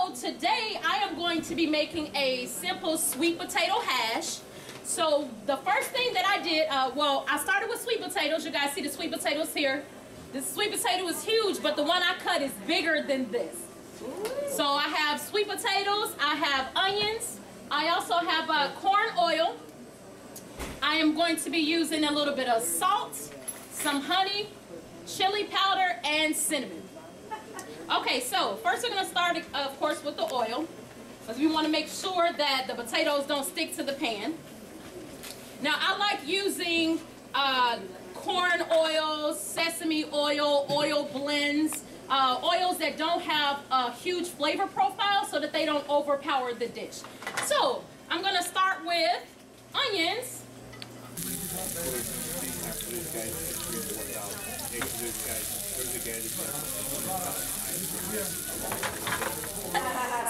So today I am going to be making a simple sweet potato hash. So the first thing that I did, well, I started with sweet potatoes. You guys see the sweet potatoes here. This sweet potato is huge, but the one I cut is bigger than this. So I have sweet potatoes, I have onions, I also have corn oil. I am going to be using a little bit of salt, some honey, chili powder, and cinnamon. Okay, so first we're going to start, of course, with the oil, because we want to make sure that the potatoes don't stick to the pan. Now, I like using corn oil, sesame oil, oil blends, oils that don't have a huge flavor profile so that they don't overpower the dish. So, I'm going to start with onions.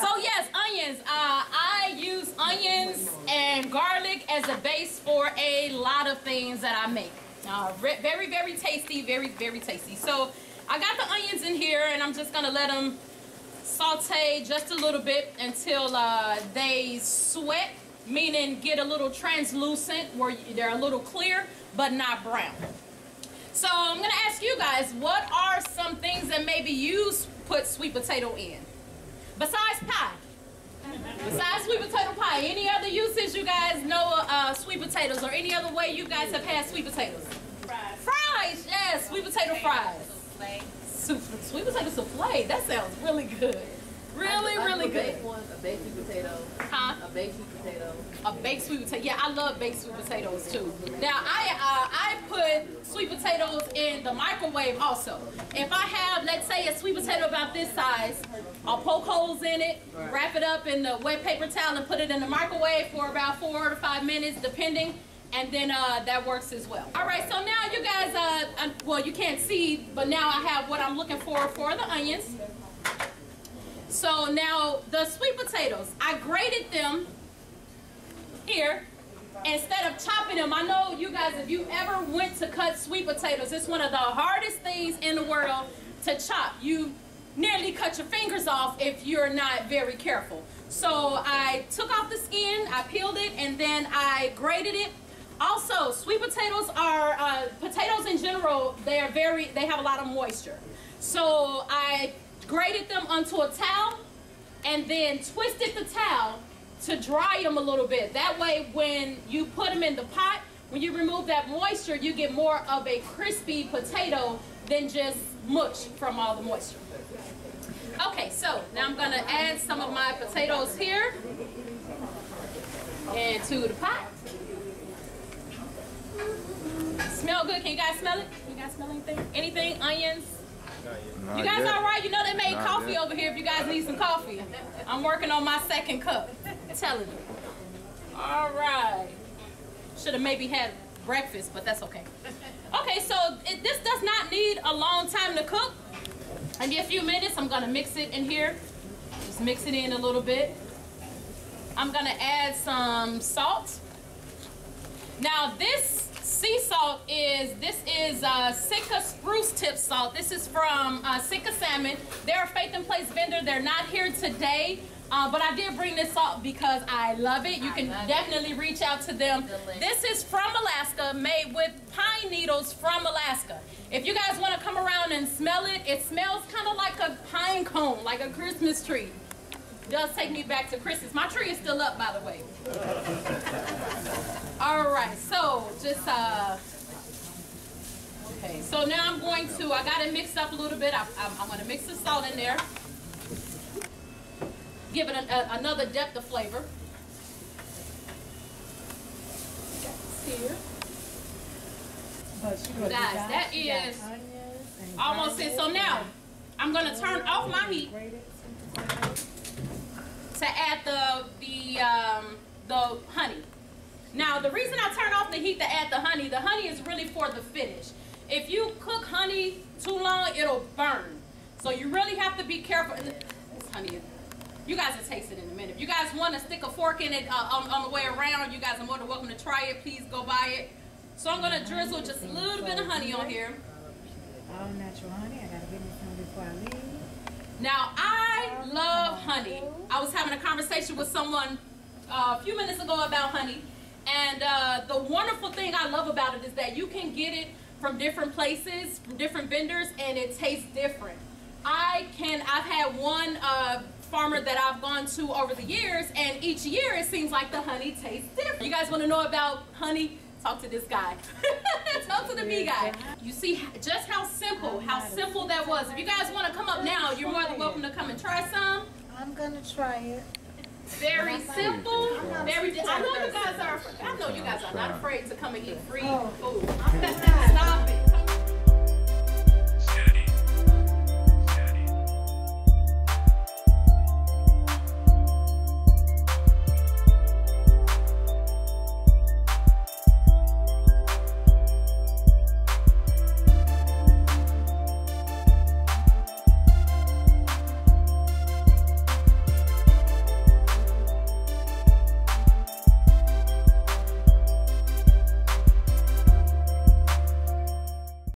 So yes, onions. I use onions and garlic as a base for a lot of things that I make. Very, very tasty, very, very tasty. So I got the onions in here and I'm just gonna let them saute just a little bit until they sweat, meaning get a little translucent where they're a little clear but not brown. So I'm gonna ask you guys, what are some things that maybe you put sweet potato in? Besides pie. Besides sweet potato pie, any other uses you guys know sweet potatoes, or any other way you guys have had sweet potatoes? Fries. Fries, yes, sweet potato fries. Sweet potato souffle, that sounds really good. Really good. A baked sweet potato. Huh? A baked sweet potato. A baked sweet potato. Yeah, I love baked sweet potatoes too. Now I put sweet potatoes in the microwave also. If I have, let's say, a sweet potato about this size, I'll poke holes in it, wrap it up in the wet paper towel, and put it in the microwave for about 4 to 5 minutes, depending. And then that works as well. All right, so now you guys, well, you can't see, but now I have what I'm looking for the onions. So now the sweet potatoes, I grated them here instead of chopping them. I know you guys, if you ever went to cut sweet potatoes, it's one of the hardest things in the world to chop. You nearly cut your fingers off if you're not very careful. So I took off the skin, I peeled it, and then I grated it. Also, sweet potatoes are, potatoes in general, they have a lot of moisture. So I grated them onto a towel and then twisted the towel to dry them a little bit. That way when you put them in the pot, when you remove that moisture, you get more of a crispy potato than just mush from all the moisture. Okay, so now I'm gonna add some of my potatoes here into the pot. Smell good? Can you guys smell it? You guys smell anything? Anything? Onions? You guys all right? You know they made coffee over here if you guys need some coffee. I'm working on my second cup. I'm telling you. All right. Should have maybe had breakfast, but that's okay. Okay, so this does not need a long time to cook. In a few minutes, I'm going to mix it in here. Just mix it in a little bit. I'm going to add some salt. Now this sea salt is Sitka spruce tip salt. This is from Sitka Salmon. They're a Faith and Place vendor. They're not here today, but I did bring this salt because I love it. You can definitely reach out to them. This is from Alaska, made with pine needles from Alaska. If you guys want to come around and smell it, it smells kind of like a pine cone, like a Christmas tree. It does take me back to Christmas. My tree is still up, by the way. All right, so just okay. So now I'm going to, I got it mixed up a little bit. I'm going to mix the salt in there. Give it another depth of flavor. Here. You guys, that is almost it. So now I'm going to turn off my heat to add the honey. Now the reason I turn off the heat to add the honey is really for the finish. If you cook honey too long, it'll burn. So you really have to be careful. This honey, you guys will taste it in a minute. If you guys want to stick a fork in it on the way around, you guys are more than welcome to try it. Please go buy it. So I'm going to drizzle just a little bit of honey on here. All natural honey. I got to give me some before I leave. Now I love honey. honey. I was having a conversation with someone a few minutes ago about honey, and the wonderful thing I love about it is that you can get it from different places, from different vendors, and it tastes different. I've had one farmer that I've gone to over the years, and each year it seems like the honey tastes different. You guys want to know about honey? Talk to this guy. Talk to the bee guy. You see just how simple that was. If you guys want to come up now, you're more than welcome to come and try some. I'm gonna try it. Very simple. I know you guys are not afraid to come and eat free food. Stop it.